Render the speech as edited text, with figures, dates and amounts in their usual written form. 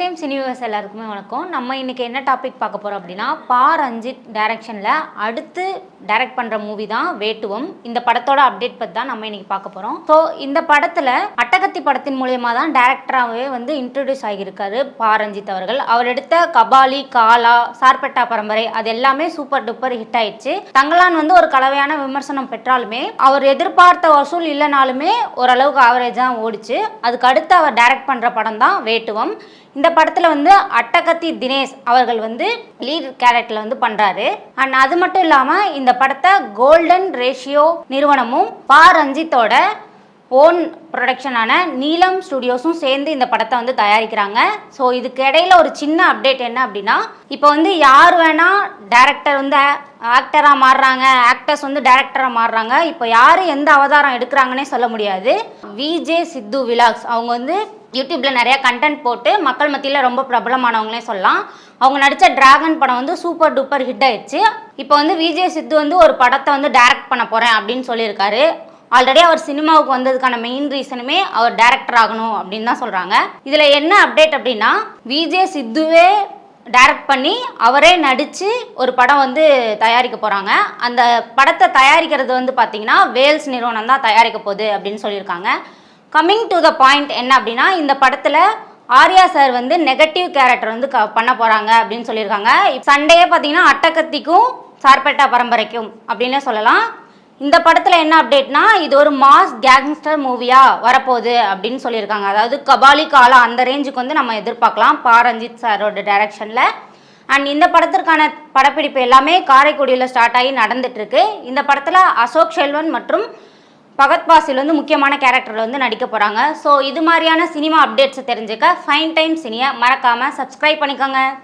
Time சினிவர்ஸ் எல்லாருக்குமே வணக்கம். நம்ம இன்னைக்கு என்ன டாபிக் பார்க்க போறோம் அப்படின்னா, பா ரஞ்சித் டைரக்ஷன்ல அடுத்து டைரக்ட் பண்ற மூவி தான் வேட்டுவம். இந்த படத்தோட அப்டேட் பத்தி தான் நம்ம இன்னைக்கு பார்க்க போறோம். ஸோ இந்த படத்துல அட்டகத்தி படத்தின் மூலமா தான் டைரக்டராகவே வந்து இன்ட்ரோடியூஸ் ஆகியிருக்காரு பா ரஞ்சித் அவர்கள். அவர் எடுத்த கபாலி, காலா, சார்பெட்டா பரம்பரை அது எல்லாமே சூப்பர் டூப்பர் ஹிட் ஆயிடுச்சு. தங்கலான் வந்து ஒரு கலவையான விமர்சனம் பெற்றாலுமே அவர் எதிர்பார்த்த வசூல் இல்லைனாலுமே ஓரளவுக்கு ஆவரேஜ் தான் ஓடிச்சு. அதுக்கு அடுத்து அவர் டைரக்ட் பண்ற படம் தான் வேட்டுவம். இந்த படத்துல வந்து அட்டகத்தி தினேஷ் அவர்கள் வந்து லீட் கேரக்டர்ல வந்து பண்றாரு. அண்ட் அது மட்டும் இல்லாம இந்த படத்தை கோல்டன் ரேஷியோ நிறுவனமும் பா ரஞ்சித்தோட ஓன் ப்ரொடக்ஷனான நீலம் ஸ்டுடியோஸும் சேர்ந்து இந்த படத்தை வந்து தயாரிக்கிறாங்க. ஸோ இதுக்கு இடையில ஒரு சின்ன அப்டேட் என்ன அப்படின்னா, இப்போ வந்து யார் வேணா டேரக்டர் வந்து ஆக்டராக மாறுறாங்க, ஆக்டர்ஸ் வந்து டேரக்டராக மாறுறாங்க. இப்போ யார் எந்த அவதாரம் எடுக்கிறாங்கன்னே சொல்ல முடியாது. விஜே சித்து விலாக்ஸ் அவங்க வந்து யூடியூப்ல நிறைய கண்டென்ட் போட்டு மக்கள் மத்தியில் ரொம்ப பிரபலமானவங்களே சொல்லலாம். அவங்க நடித்த டிராகன் படம் வந்து சூப்பர் டூப்பர் ஹிட் ஆயிடுச்சு. இப்போ வந்து விஜே சித்து வந்து ஒரு படத்தை வந்து டைரக்ட் பண்ண போறேன் அப்படின்னு சொல்லியிருக்காரு. ஆல்ரெடி அவர் சினிமாவுக்கு வந்ததுக்கான மெயின் ரீசனுமே அவர் டைரக்டர் ஆகணும் அப்படின்னு தான் சொல்றாங்க. இதுல என்ன அப்டேட் அப்படின்னா, விஜே சித்துவே டைரக்ட் பண்ணி அவரே நடிச்சு ஒரு படம் வந்து தயாரிக்க போறாங்க. அந்த படத்தை தயாரிக்கிறது வந்து பாத்தீங்கன்னா வேல்ஸ் நிறுவனம் தான் தயாரிக்க போகுது அப்படின்னு சொல்லியிருக்காங்க. கம்மிங் டு த பாயிண்ட் என்ன அப்படின்னா, இந்த படத்துல ஆர்யா சார் வந்து நெகட்டிவ் கேரக்டர் வந்து பண்ண போறாங்க அப்படின்னு சொல்லியிருக்காங்க. சண்டையே பார்த்தீங்கன்னா அட்டகத்திக்கும் சார்பெட்டா பரம்பரைக்கும் அப்படின்னு சொல்லலாம். இந்த படத்தில் என்ன அப்டேட்னா, இது ஒரு மாஸ் கேங்ஸ்டர் மூவியாக வரப்போகுது அப்படின்னு சொல்லியிருக்காங்க. அதாவது கபாலி, காலா அந்த ரேஞ்சுக்கு வந்து நம்ம எதிர்பார்க்கலாம் பா ரஞ்சித் சாரோட டைரக்ஷனில். அண்ட் இந்த படத்திற்கான படப்பிடிப்பு எல்லாமே காரைக்குடியில் ஸ்டார்ட் ஆகி நடந்துட்டுருக்கு. இந்த படத்தில் அசோக் செல்வன் மற்றும் பகத் பாசில் வந்து முக்கியமான கேரக்டரில் வந்து நடிக்க போகிறாங்க. ஸோ இது மாதிரியான சினிமா அப்டேட்ஸை தெரிஞ்சுக்க ஃபைன் டைம் சினியை மறக்காமல் சப்ஸ்கிரைப் பண்ணிக்கோங்க.